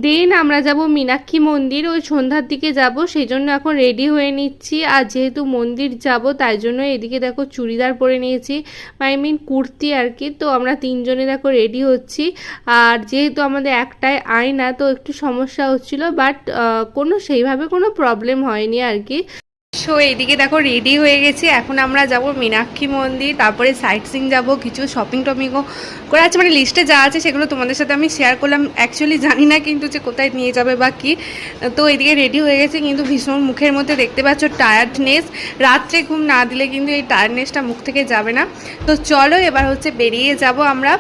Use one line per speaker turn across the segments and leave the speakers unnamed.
দেন আমরা যাব মীনাক্ষী মন্দির, ওই সন্ধ্যার দিকে যাব, সেই জন্য এখন রেডি হয়ে নিচ্ছি। আর যেহেতু মন্দির যাব তাই জন্য এদিকে দেখো চুড়িদার পরে নিয়েছি, আই মিন কুর্তি আর কি। তো আমরা তিনজনে দেখো রেডি হচ্ছি। আর যেহেতু আমাদের একটাই আয়না তো একটু সমস্যা হচ্ছিল, বাট কোনো সেইভাবে কোনো প্রবলেম হয়নি আর কি। সো এইদিকে দেখো রেডি হয়ে গেছি, এখন আমরা যাব মীনাক্ষী মন্দির, তারপরে সাইট সিং যাবো, কিছু শপিং টপিংও করে আছে, মানে লিস্টে যা আছে সেগুলো তোমাদের সাথে আমি শেয়ার করলাম। অ্যাকচুয়ালি জানি না কিন্তু যে কোথায় নিয়ে যাবে বা কী। তো এইদিকে রেডি হয়ে গেছে, কিন্তু ভীষণ মুখের মধ্যে দেখতে পাচ্ছ টায়ার্ডনেস, রাত্রে ঘুম না দিলে কিন্তু এই টায়ার্ডনেসটা মুখ থেকে যাবে না। তো চলো এবার হচ্ছে বেরিয়ে যাব আমরা।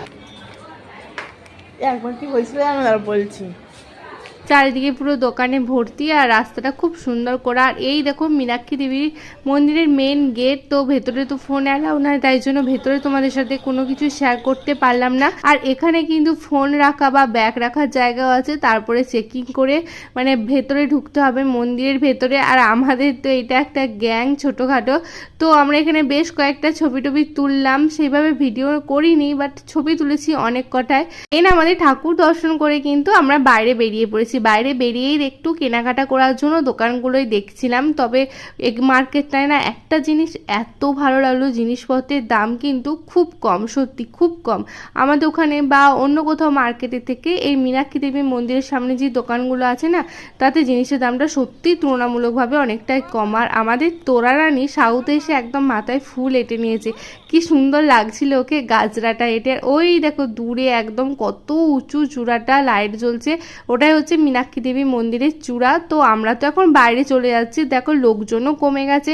একবার কি হয়েছিল আমি বলছি।
চারিদিকে পুরো দোকানে ভর্তি, আর রাস্তাটা খুব সুন্দর করা। আর এই দেখো মীনাক্ষী দেবীর মন্দিরের মেন গেট, তো ভেতরে তো ফোন অ্যালাউ নয়, তাই জন্য ভেতরে তোমাদের সাথে কোনো কিছু শেয়ার করতে পারলাম না। আর এখানে কিন্তু ফোন রাখা বা ব্যাগ রাখার জায়গাও আছে, তারপরে চেকিং করে মানে ভেতরে ঢুকতে হবে মন্দিরের ভেতরে। আর আমাদের তো এটা একটা গ্যাং ছোটোখাটো, তো আমরা এখানে বেশ কয়েকটা ছবি টবি তুললাম, সেইভাবে ভিডিও করিনি বাট ছবি তুলেছি অনেক কটায়। আমাদের ঠাকুর দর্শন করে কিন্তু আমরা বাইরে বেরিয়ে পড়েছি। বাইরে বেরিয়েই একটু কেনাকাটা করার জন্য দোকানগুলোই দেখছিলাম। তবে মার্কেটটায় না একটা জিনিস এত ভালো লাগলো, জিনিসপত্রের দাম কিন্তু খুব কম, সত্যি খুব কম। আমাদের ওখানে বা অন্য কোথাও মার্কেটের থেকে এই মীনাক্ষী দেবী মন্দিরের সামনে যে দোকানগুলো আছে না, তাতে জিনিসের দামটা সত্যি তুলনামূলকভাবে অনেকটাই কম। আর আমাদের তোরা রানী সাউথে এসে একদম মাথায় ফুল এঁটে নিয়েছে, কি সুন্দর লাগছিল ওকে গাজরাটা এঁটে। ওই দেখো দূরে একদম কত উঁচু চূড়াটা লাইট জ্বলছে, ওটাই হচ্ছে মীনাক্ষী দেবী মন্দিরের চূড়া। তো আমরা তো এখন বাইরে চলে যাচ্ছি, দেখো লোকজনও কমে গেছে,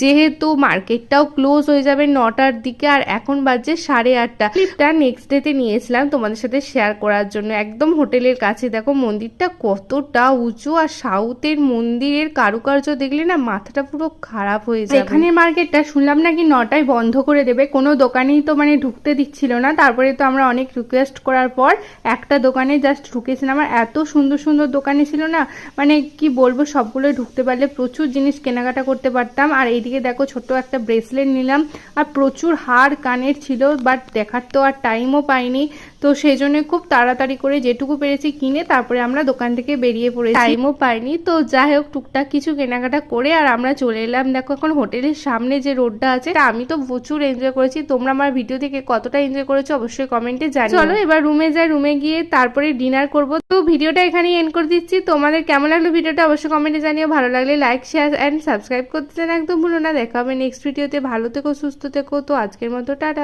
যেহেতু মার্কেটটাও ক্লোজ হয়ে যাবে 9টার দিকে, আর এখন বাজে 8:30। ক্লিপটা নেক্সট ডেতে নিয়েছিলাম তোমাদের সাথে শেয়ার করার জন্য। একদম হোটেলের কাছে দেখো মন্দিরটা কতটা উঁচু, আর সাউথের মন্দিরের কারুকার্য দেখলে না মাথাটা পুরো খারাপ হয়ে যায়। এখানে মার্কেটটা শুনলাম নাকি 9টায় বন্ধ করে দেবে, কোনো দোকানেই তো মানে ঢুকতে দিচ্ছিল না। তারপরে তো আমরা অনেক রিকোয়েস্ট করার পর একটা দোকানে জাস্ট ঢুকেছিলাম। আর এত সুন্দর সুন্দর দোকানে ছিল না, মানে কি বলবো, সবগুলো ঢুকতে পারলে প্রচুর জিনিস কেনাকাটা করতে পারতাম। আর এইদিকে দেখো ছোট্ট একটা ব্রেসলেট নিলাম, আর প্রচুর হার কানের ছিল, বাট দেখার তো আর টাইমও পাইনি। তো সেই জন্য খুব তাড়াতাড়ি করে যেটুকু পেরেছি কিনে তারপরে আমরা দোকান থেকে বেরিয়ে পড়েছি, টাইমও পাইনি। তো যাই হোক টুকটাক কিছু কেনাকাটা করে আর আমরা চলে এলাম। দেখো এখন হোটেলের সামনে যে রোডটা আছে, আমি তো প্রচুর এনজয় করেছি। তোমরা আমার ভিডিও থেকে কতটা এনজয় করেছো অবশ্যই কমেন্টে জানিও। চলো এবার রুমে যাই, রুমে গিয়ে তারপরে ডিনার করব। তো ভিডিওটা এখানেই এন্ড করে দিচ্ছি। তোমাদের কেমন লাগলো ভিডিওটা অবশ্যই কমেন্টে জানিও। ভালো লাগলে লাইক শেয়ার অ্যান্ড সাবস্ক্রাইব করতে একদম ভুলো না। দেখা হবে নেক্সট ভিডিওতে। ভালো থেকো, সুস্থ থেকো। তো আজকের মতো টাটা।